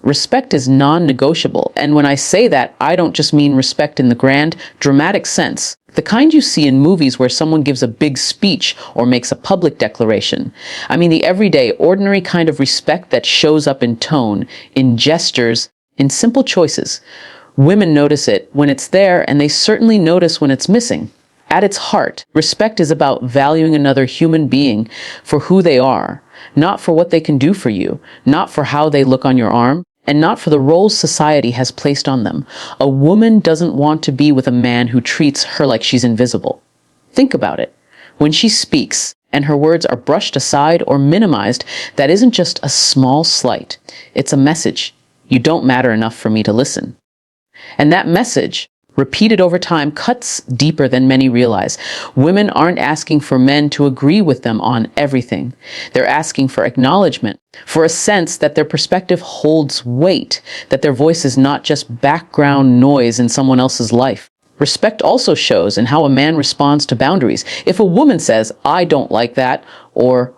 Respect is non-negotiable, and when I say that, I don't just mean respect in the grand, dramatic sense, the kind you see in movies where someone gives a big speech or makes a public declaration. I mean the everyday, ordinary kind of respect that shows up in tone, in gestures, in simple choices. Women notice it when it's there, and they certainly notice when it's missing. At its heart, respect is about valuing another human being for who they are, not for what they can do for you, not for how they look on your arm, and not for the roles society has placed on them. A woman doesn't want to be with a man who treats her like she's invisible. Think about it. When she speaks, and her words are brushed aside or minimized, that isn't just a small slight. It's a message. You don't matter enough for me to listen. And that message, repeated over time, cuts deeper than many realize. Women aren't asking for men to agree with them on everything. They're asking for acknowledgement, for a sense that their perspective holds weight, that their voice is not just background noise in someone else's life. Respect also shows in how a man responds to boundaries. If a woman says, "I don't like that," or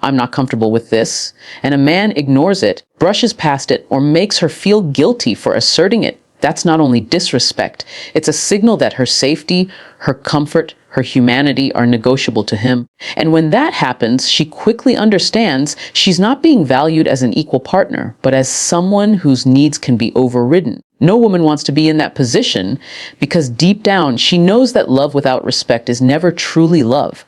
"I'm not comfortable with this," and a man ignores it, brushes past it, or makes her feel guilty for asserting it, that's not only disrespect, it's a signal that her safety, her comfort, her humanity are negotiable to him. And when that happens, she quickly understands she's not being valued as an equal partner, but as someone whose needs can be overridden. No woman wants to be in that position because deep down she knows that love without respect is never truly love.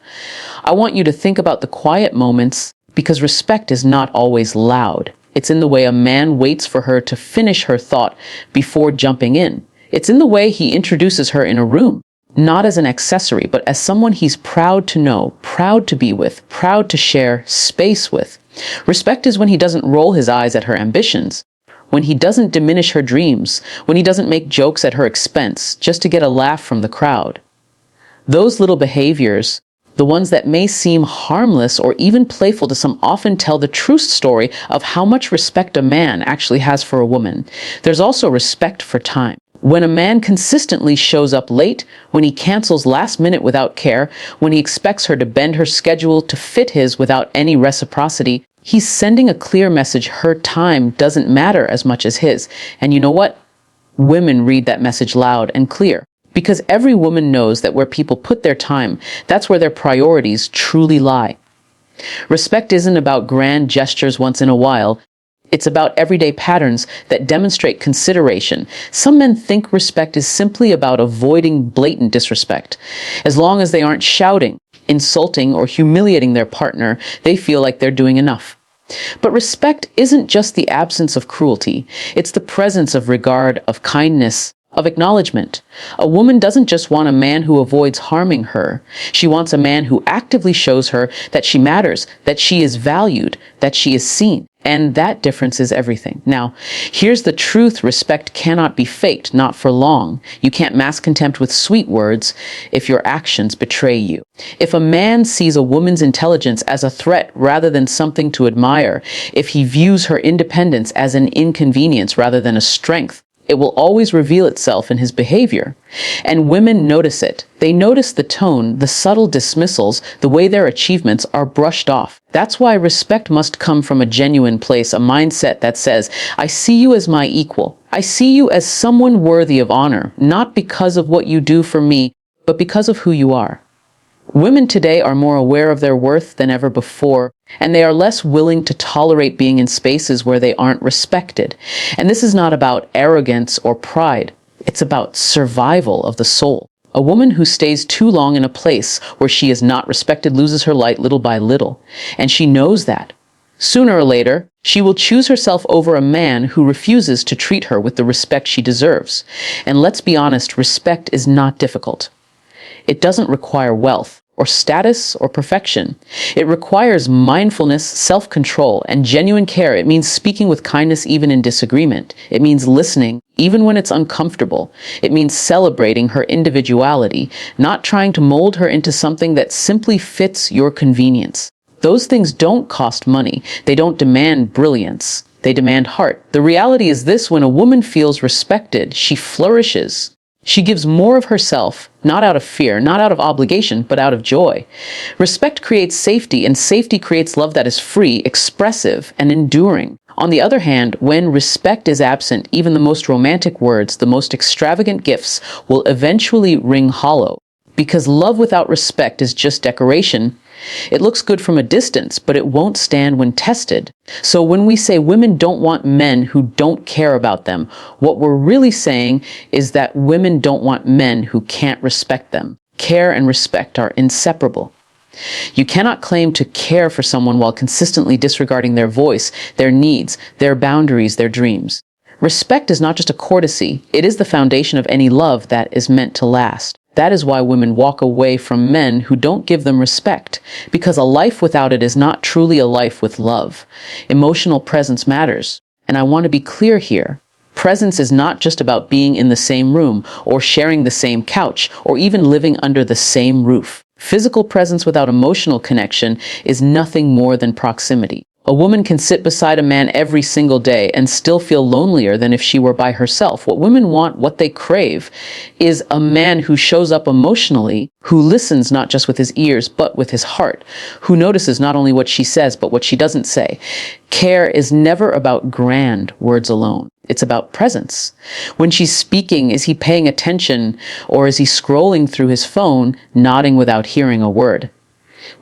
I want you to think about the quiet moments, because respect is not always loud. It's in the way a man waits for her to finish her thought before jumping in. It's in the way he introduces her in a room, not as an accessory, but as someone he's proud to know, proud to be with, proud to share space with. Respect is when he doesn't roll his eyes at her ambitions, when he doesn't diminish her dreams, when he doesn't make jokes at her expense just to get a laugh from the crowd. Those little behaviors, the ones that may seem harmless or even playful to some, often tell the true story of how much respect a man actually has for a woman. There's also respect for time. When a man consistently shows up late, when he cancels last minute without care, when he expects her to bend her schedule to fit his without any reciprocity, he's sending a clear message her time doesn't matter as much as his. And you know what? Women read that message loud and clear. Because every woman knows that where people put their time, that's where their priorities truly lie. Respect isn't about grand gestures once in a while. It's about everyday patterns that demonstrate consideration. Some men think respect is simply about avoiding blatant disrespect. As long as they aren't shouting, insulting, or humiliating their partner, they feel like they're doing enough. But respect isn't just the absence of cruelty. It's the presence of regard, of kindness, of acknowledgement. A woman doesn't just want a man who avoids harming her. She wants a man who actively shows her that she matters, that she is valued, that she is seen. And that difference is everything. Now, here's the truth. Respect cannot be faked, not for long. You can't mask contempt with sweet words if your actions betray you. If a man sees a woman's intelligence as a threat rather than something to admire, if he views her independence as an inconvenience rather than a strength, it will always reveal itself in his behavior. And women notice it. They notice the tone, the subtle dismissals, the way their achievements are brushed off. That's why respect must come from a genuine place, a mindset that says, I see you as my equal. I see you as someone worthy of honor, not because of what you do for me, but because of who you are. Women today are more aware of their worth than ever before, and they are less willing to tolerate being in spaces where they aren't respected. And this is not about arrogance or pride. It's about survival of the soul. A woman who stays too long in a place where she is not respected loses her light little by little, and she knows that. Sooner or later, she will choose herself over a man who refuses to treat her with the respect she deserves. And let's be honest, respect is not difficult. It doesn't require wealth, or status, or perfection. It requires mindfulness, self-control, and genuine care. It means speaking with kindness even in disagreement. It means listening even when it's uncomfortable. It means celebrating her individuality, not trying to mold her into something that simply fits your convenience. Those things don't cost money. They don't demand brilliance. They demand heart. The reality is this: when a woman feels respected, she flourishes. She gives more of herself, not out of fear, not out of obligation, but out of joy. Respect creates safety, and safety creates love that is free, expressive, and enduring. On the other hand, when respect is absent, even the most romantic words, the most extravagant gifts will eventually ring hollow. Because love without respect is just decoration. It looks good from a distance, but it won't stand when tested. So when we say women don't want men who don't care about them, what we're really saying is that women don't want men who can't respect them. Care and respect are inseparable. You cannot claim to care for someone while consistently disregarding their voice, their needs, their boundaries, their dreams. Respect is not just a courtesy, it is the foundation of any love that is meant to last. That is why women walk away from men who don't give them respect, because a life without it is not truly a life with love. Emotional presence matters, and I want to be clear here. Presence is not just about being in the same room, or sharing the same couch, or even living under the same roof. Physical presence without emotional connection is nothing more than proximity. A woman can sit beside a man every single day and still feel lonelier than if she were by herself. What women want, what they crave, is a man who shows up emotionally, who listens not just with his ears, but with his heart, who notices not only what she says, but what she doesn't say. Care is never about grand words alone. It's about presence. When she's speaking, is he paying attention, or is he scrolling through his phone, nodding without hearing a word?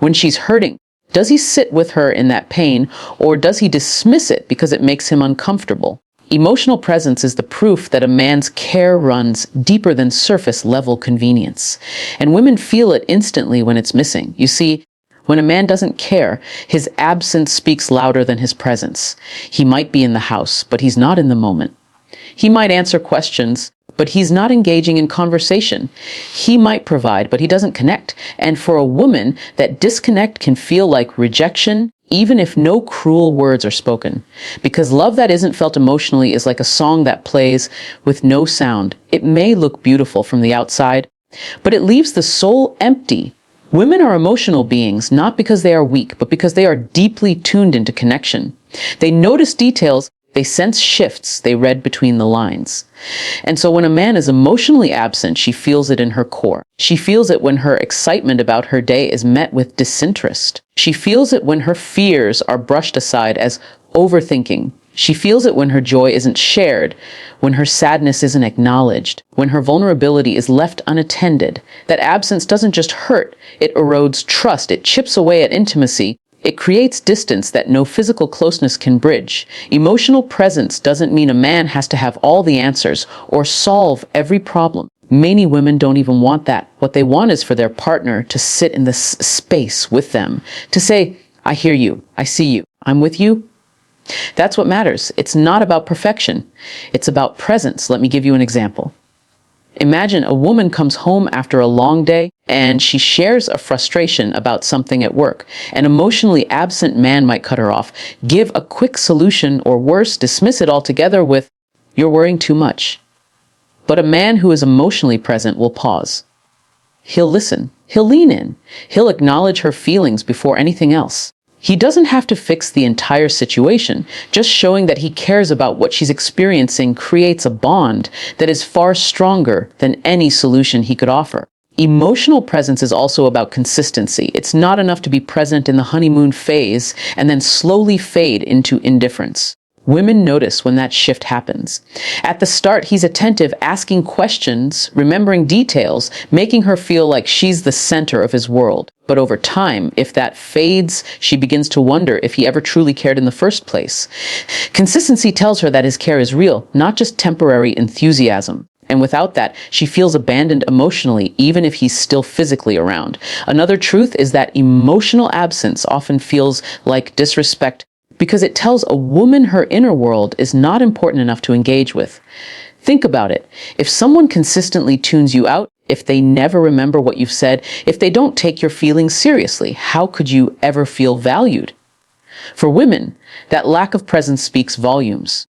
When she's hurting, does he sit with her in that pain, or does he dismiss it because it makes him uncomfortable? Emotional presence is the proof that a man's care runs deeper than surface-level convenience. And women feel it instantly when it's missing. You see, when a man doesn't care, his absence speaks louder than his presence. He might be in the house, but he's not in the moment. He might answer questions, but he's not engaging in conversation. He might provide, but he doesn't connect. And for a woman, that disconnect can feel like rejection, even if no cruel words are spoken. Because love that isn't felt emotionally is like a song that plays with no sound. It may look beautiful from the outside, but it leaves the soul empty. Women are emotional beings, not because they are weak, but because they are deeply tuned into connection. They notice details, they sense shifts, they read between the lines. And so when a man is emotionally absent, she feels it in her core. She feels it when her excitement about her day is met with disinterest. She feels it when her fears are brushed aside as overthinking. She feels it when her joy isn't shared, when her sadness isn't acknowledged, when her vulnerability is left unattended. That absence doesn't just hurt, it erodes trust, it chips away at intimacy. It creates distance that no physical closeness can bridge. Emotional presence doesn't mean a man has to have all the answers or solve every problem. Many women don't even want that. What they want is for their partner to sit in this space with them, to say, I hear you, I see you, I'm with you. That's what matters. It's not about perfection. It's about presence. Let me give you an example. Imagine a woman comes home after a long day and she shares a frustration about something at work. An emotionally absent man might cut her off, give a quick solution, or worse, dismiss it altogether with, "You're worrying too much." But a man who is emotionally present will pause. He'll listen. He'll lean in. He'll acknowledge her feelings before anything else. He doesn't have to fix the entire situation. Just showing that he cares about what she's experiencing creates a bond that is far stronger than any solution he could offer. Emotional presence is also about consistency. It's not enough to be present in the honeymoon phase and then slowly fade into indifference. Women notice when that shift happens. At the start, he's attentive, asking questions, remembering details, making her feel like she's the center of his world. But over time, if that fades, she begins to wonder if he ever truly cared in the first place. Consistency tells her that his care is real, not just temporary enthusiasm. And without that, she feels abandoned emotionally, even if he's still physically around. Another truth is that emotional absence often feels like disrespect, because it tells a woman her inner world is not important enough to engage with. Think about it. If someone consistently tunes you out, if they never remember what you've said, if they don't take your feelings seriously, how could you ever feel valued? For women, that lack of presence speaks volumes.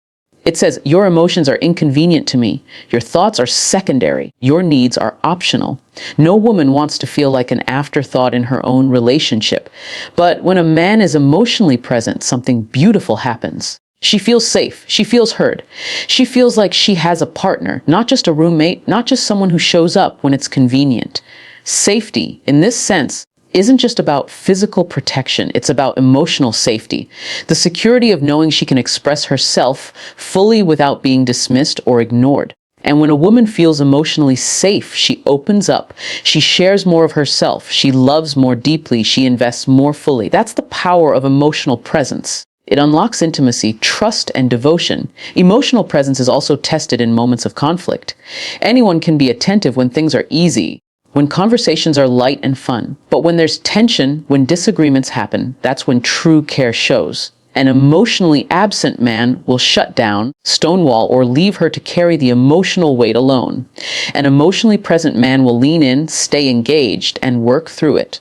It says, your emotions are inconvenient to me. Your thoughts are secondary. Your needs are optional. No woman wants to feel like an afterthought in her own relationship. But when a man is emotionally present, something beautiful happens. She feels safe. She feels heard. She feels like she has a partner, not just a roommate, not just someone who shows up when it's convenient. Safety, in this sense, isn't just about physical protection, it's about emotional safety. The security of knowing she can express herself fully without being dismissed or ignored. And when a woman feels emotionally safe, she opens up, she shares more of herself, she loves more deeply, she invests more fully. That's the power of emotional presence. It unlocks intimacy, trust, and devotion. Emotional presence is also tested in moments of conflict. Anyone can be attentive when things are easy, when conversations are light and fun. But when there's tension, when disagreements happen, that's when true care shows. An emotionally absent man will shut down, stonewall, or leave her to carry the emotional weight alone. An emotionally present man will lean in, stay engaged, and work through it.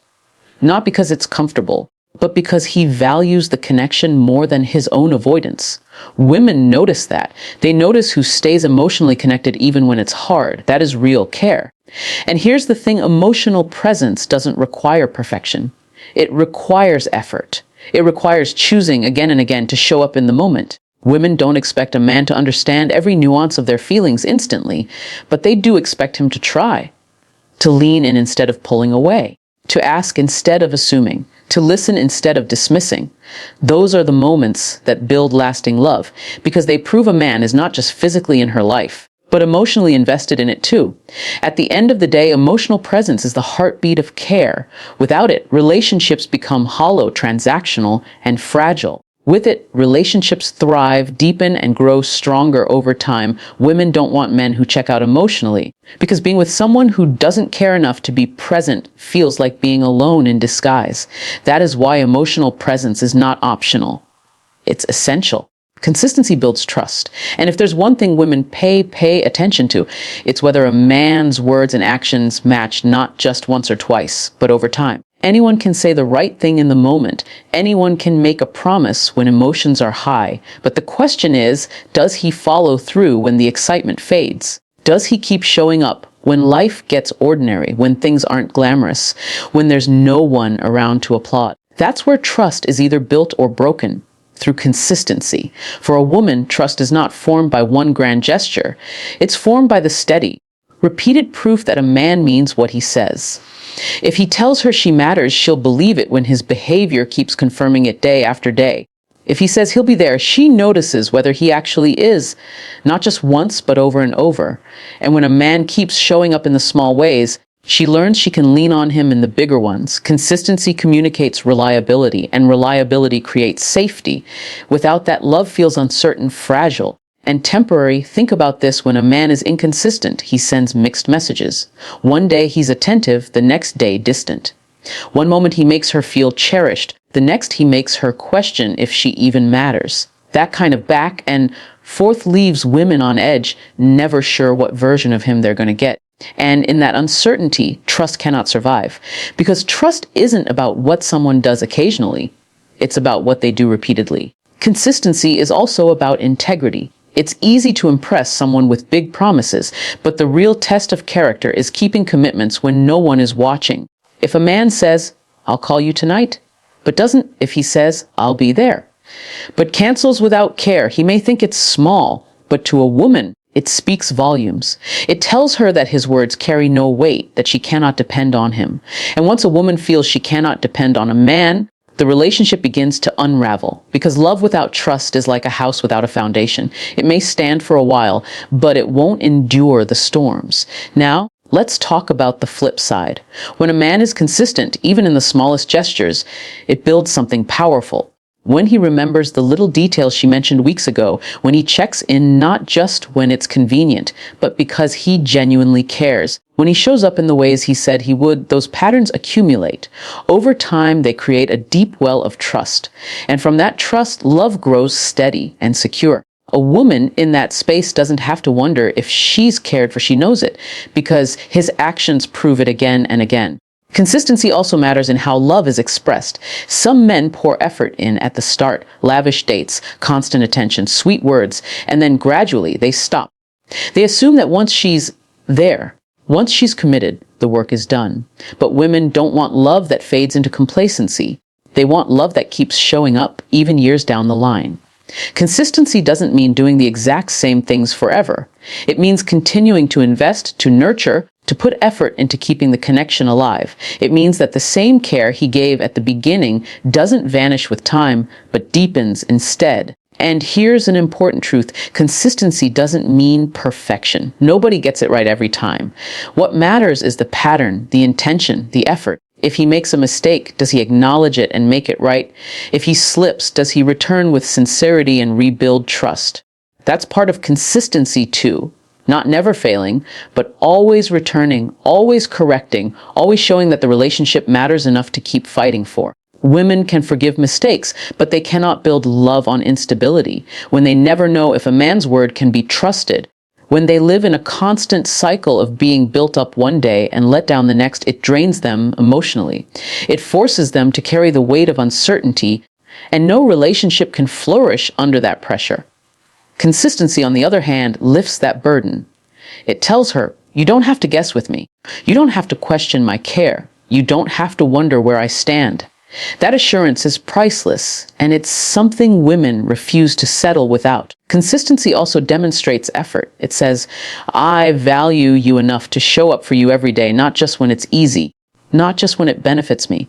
Not because it's comfortable, but because he values the connection more than his own avoidance. Women notice that. They notice who stays emotionally connected even when it's hard. That is real care. And here's the thing, emotional presence doesn't require perfection. It requires effort. It requires choosing again and again to show up in the moment. Women don't expect a man to understand every nuance of their feelings instantly, but they do expect him to try, to lean in instead of pulling away, to ask instead of assuming, to listen instead of dismissing. Those are the moments that build lasting love, because they prove a man is not just physically in her life, but emotionally invested in it too. At the end of the day, emotional presence is the heartbeat of care. Without it, relationships become hollow, transactional, and fragile. With it, relationships thrive, deepen, and grow stronger over time. Women don't want men who check out emotionally, because being with someone who doesn't care enough to be present feels like being alone in disguise. That is why emotional presence is not optional. It's essential. Consistency builds trust. And if there's one thing women pay attention to, it's whether a man's words and actions match not just once or twice, but over time. Anyone can say the right thing in the moment. Anyone can make a promise when emotions are high. But the question is, does he follow through when the excitement fades? Does he keep showing up when life gets ordinary, when things aren't glamorous, when there's no one around to applaud? That's where trust is either built or broken, through consistency. For a woman, trust is not formed by one grand gesture. It's formed by the steady, repeated proof that a man means what he says. If he tells her she matters, she'll believe it when his behavior keeps confirming it day after day. If he says he'll be there, she notices whether he actually is, not just once, but over and over. And when a man keeps showing up in the small ways, she learns she can lean on him in the bigger ones. Consistency communicates reliability, and reliability creates safety. Without that, love feels uncertain, fragile, and temporary. Think about this: when a man is inconsistent, he sends mixed messages. One day he's attentive, the next day distant. One moment he makes her feel cherished, the next he makes her question if she even matters. That kind of back and forth leaves women on edge, never sure what version of him they're going to get. And in that uncertainty, trust cannot survive. Because trust isn't about what someone does occasionally. It's about what they do repeatedly. Consistency is also about integrity. It's easy to impress someone with big promises, but the real test of character is keeping commitments when no one is watching. If a man says, "I'll call you tonight," but doesn't if he says, "I'll be there," but cancels without care, he may think it's small, but to a woman, it speaks volumes. It tells her that his words carry no weight, that she cannot depend on him. And once a woman feels she cannot depend on a man, the relationship begins to unravel, because love without trust is like a house without a foundation. It may stand for a while, but it won't endure the storms. Now, let's talk about the flip side. When a man is consistent, even in the smallest gestures, it builds something powerful. When he remembers the little details she mentioned weeks ago, when he checks in not just when it's convenient, but because he genuinely cares, when he shows up in the ways he said he would, those patterns accumulate. Over time, they create a deep well of trust. And from that trust, love grows steady and secure. A woman in that space doesn't have to wonder if she's cared for, she knows it, because his actions prove it again and again. Consistency also matters in how love is expressed. Some men pour effort in at the start, lavish dates, constant attention, sweet words, and then gradually they stop. They assume that once she's there, once she's committed, the work is done. But women don't want love that fades into complacency. They want love that keeps showing up, even years down the line. Consistency doesn't mean doing the exact same things forever. It means continuing to invest, to nurture, to to put effort into keeping the connection alive. It means that the same care he gave at the beginning doesn't vanish with time, but deepens instead. And here's an important truth. Consistency doesn't mean perfection. Nobody gets it right every time. What matters is the pattern, the intention, the effort. If he makes a mistake, does he acknowledge it and make it right? If he slips, does he return with sincerity and rebuild trust? That's part of consistency too. Not never failing, but always returning, always correcting, always showing that the relationship matters enough to keep fighting for. Women can forgive mistakes, but they cannot build love on instability. When they never know if a man's word can be trusted, when they live in a constant cycle of being built up one day and let down the next, it drains them emotionally. It forces them to carry the weight of uncertainty, and no relationship can flourish under that pressure. Consistency, on the other hand, lifts that burden. It tells her, you don't have to guess with me. You don't have to question my care. You don't have to wonder where I stand. That assurance is priceless, and it's something women refuse to settle without. Consistency also demonstrates effort. It says, I value you enough to show up for you every day, not just when it's easy, not just when it benefits me.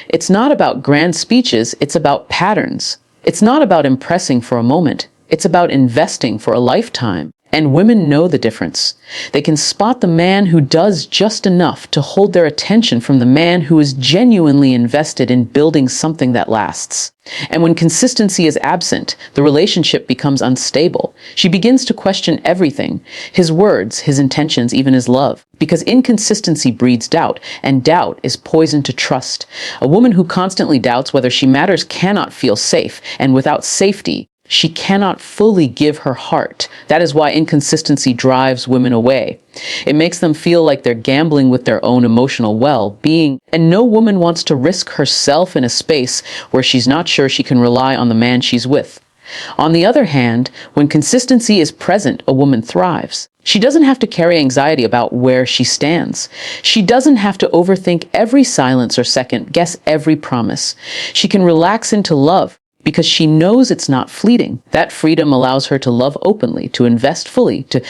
It's not about grand speeches, it's about patterns. It's not about impressing for a moment. It's about investing for a lifetime. And women know the difference. They can spot the man who does just enough to hold their attention from the man who is genuinely invested in building something that lasts. And when consistency is absent, the relationship becomes unstable. She begins to question everything, his words, his intentions, even his love. Because inconsistency breeds doubt, and doubt is poison to trust. A woman who constantly doubts whether she matters cannot feel safe, and without safety, she cannot fully give her heart. That is why inconsistency drives women away. It makes them feel like they're gambling with their own emotional well-being, and no woman wants to risk herself in a space where she's not sure she can rely on the man she's with. On the other hand, when consistency is present, a woman thrives. She doesn't have to carry anxiety about where she stands. She doesn't have to overthink every silence or second-guess every promise. She can relax into love, because she knows it's not fleeting. That freedom allows her to love openly, to invest fully, to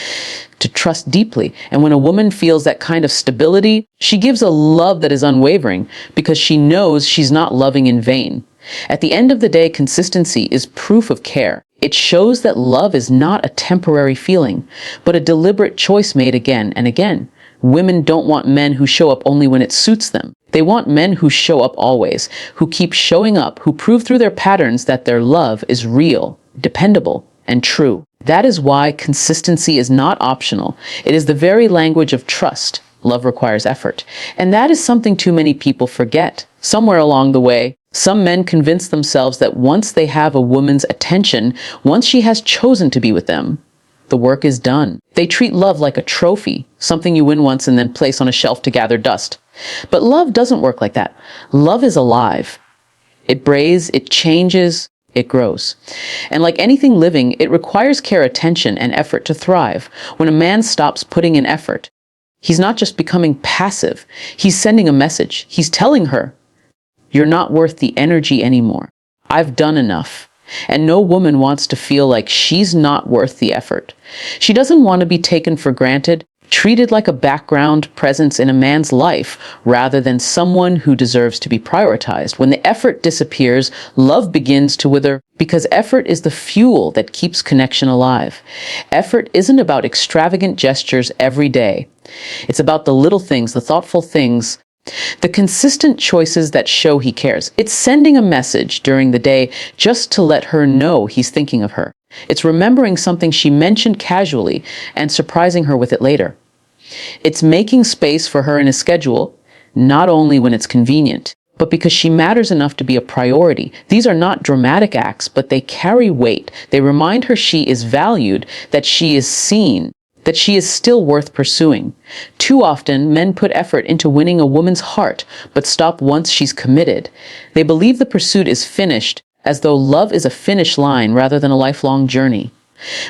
trust deeply. And when a woman feels that kind of stability, she gives a love that is unwavering because she knows she's not loving in vain. At the end of the day, consistency is proof of care. It shows that love is not a temporary feeling, but a deliberate choice made again and again. Women don't want men who show up only when it suits them. They want men who show up always, who keep showing up, who prove through their patterns that their love is real, dependable, and true. That is why consistency is not optional. It is the very language of trust. Love requires effort. And that is something too many people forget. Somewhere along the way, some men convince themselves that once they have a woman's attention, once she has chosen to be with them, the work is done. They treat love like a trophy, something you win once and then place on a shelf to gather dust. But love doesn't work like that. Love is alive. It brays, it changes, it grows. And like anything living, it requires care, attention, and effort to thrive. When a man stops putting in effort, he's not just becoming passive. He's sending a message. He's telling her, you're not worth the energy anymore. I've done enough. And no woman wants to feel like she's not worth the effort. She doesn't want to be taken for granted, treated like a background presence in a man's life rather than someone who deserves to be prioritized. When the effort disappears, love begins to wither because effort is the fuel that keeps connection alive. Effort isn't about extravagant gestures every day. It's about the little things, the thoughtful things, the consistent choices that show he cares. It's sending a message during the day just to let her know he's thinking of her. It's remembering something she mentioned casually and surprising her with it later. It's making space for her in his schedule, not only when it's convenient, but because she matters enough to be a priority. These are not dramatic acts, but they carry weight. They remind her she is valued, that she is seen, that she is still worth pursuing. Too often, men put effort into winning a woman's heart, but stop once she's committed. They believe the pursuit is finished, as though love is a finish line rather than a lifelong journey.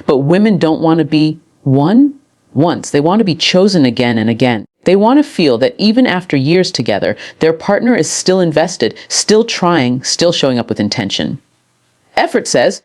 But women don't want to be won once. They want to be chosen again and again. They want to feel that even after years together, their partner is still invested, still trying, still showing up with intention. Effort says,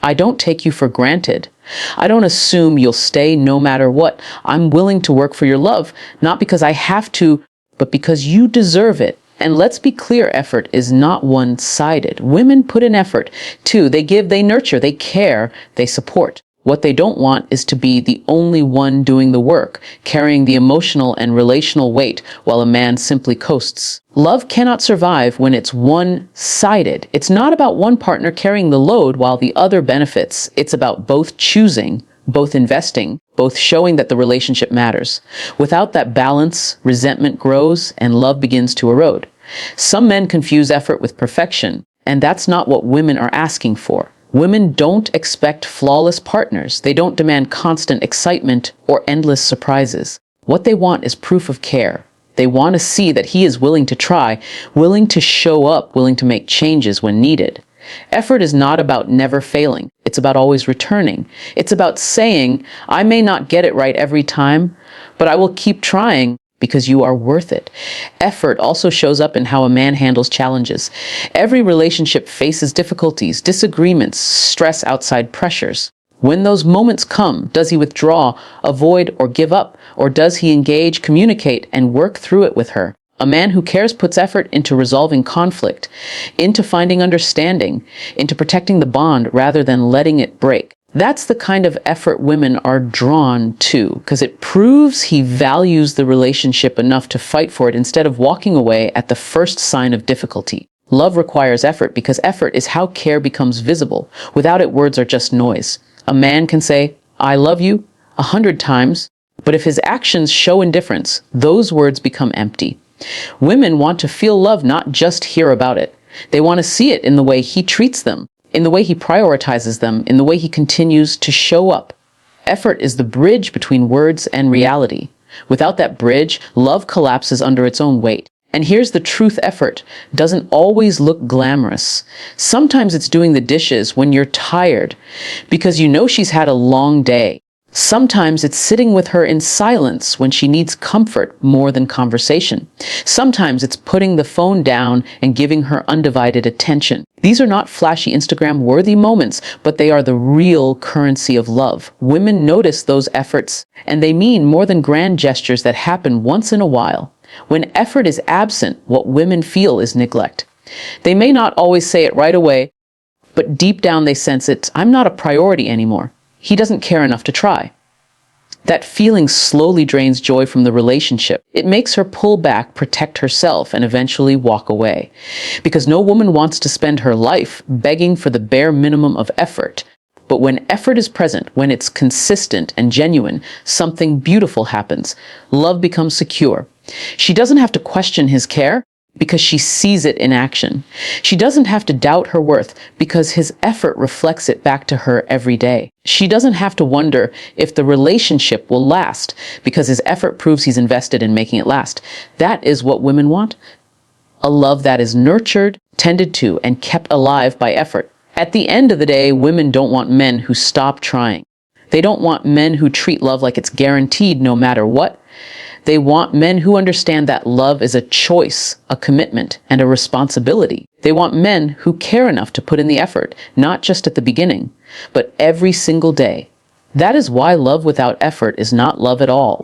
I don't take you for granted. I don't assume you'll stay no matter what. I'm willing to work for your love, not because I have to, but because you deserve it. And let's be clear, effort is not one-sided. Women put in effort, too. They give, they nurture, they care, they support. What they don't want is to be the only one doing the work, carrying the emotional and relational weight while a man simply coasts. Love cannot survive when it's one-sided. It's not about one partner carrying the load while the other benefits. It's about both choosing, both investing, both showing that the relationship matters. Without that balance, resentment grows and love begins to erode. Some men confuse effort with perfection, and that's not what women are asking for. Women don't expect flawless partners. They don't demand constant excitement or endless surprises. What they want is proof of care. They want to see that he is willing to try, willing to show up, willing to make changes when needed. Effort is not about never failing. It's about always returning. It's about saying, I may not get it right every time, but I will keep trying because you are worth it. Effort also shows up in how a man handles challenges. Every relationship faces difficulties, disagreements, stress, outside pressures. When those moments come, does he withdraw, avoid, or give up? Or does he engage, communicate, and work through it with her? A man who cares puts effort into resolving conflict, into finding understanding, into protecting the bond rather than letting it break. That's the kind of effort women are drawn to, because it proves he values the relationship enough to fight for it instead of walking away at the first sign of difficulty. Love requires effort because effort is how care becomes visible. Without it, words are just noise. A man can say, I love you 100 times, but if his actions show indifference, those words become empty. Women want to feel love, not just hear about it. They want to see it in the way he treats them, in the way he prioritizes them, in the way he continues to show up. Effort is the bridge between words and reality. Without that bridge, love collapses under its own weight. And here's the truth, effort doesn't always look glamorous. Sometimes it's doing the dishes when you're tired because you know she's had a long day. Sometimes it's sitting with her in silence when she needs comfort more than conversation. Sometimes it's putting the phone down and giving her undivided attention. These are not flashy Instagram-worthy moments, but they are the real currency of love. Women notice those efforts, and they mean more than grand gestures that happen once in a while. When effort is absent, what women feel is neglect. They may not always say it right away, but deep down they sense it. I'm not a priority anymore. He doesn't care enough to try. That feeling slowly drains joy from the relationship. It makes her pull back, protect herself, and eventually walk away. Because no woman wants to spend her life begging for the bare minimum of effort. But when effort is present, when it's consistent and genuine, something beautiful happens. Love becomes secure. She doesn't have to question his care because she sees it in action. She doesn't have to doubt her worth because his effort reflects it back to her every day. She doesn't have to wonder if the relationship will last because his effort proves he's invested in making it last. That is what women want. A love that is nurtured, tended to, and kept alive by effort. At the end of the day, women don't want men who stop trying. They don't want men who treat love like it's guaranteed no matter what. They want men who understand that love is a choice, a commitment, and a responsibility. They want men who care enough to put in the effort, not just at the beginning, but every single day. That is why love without effort is not love at all.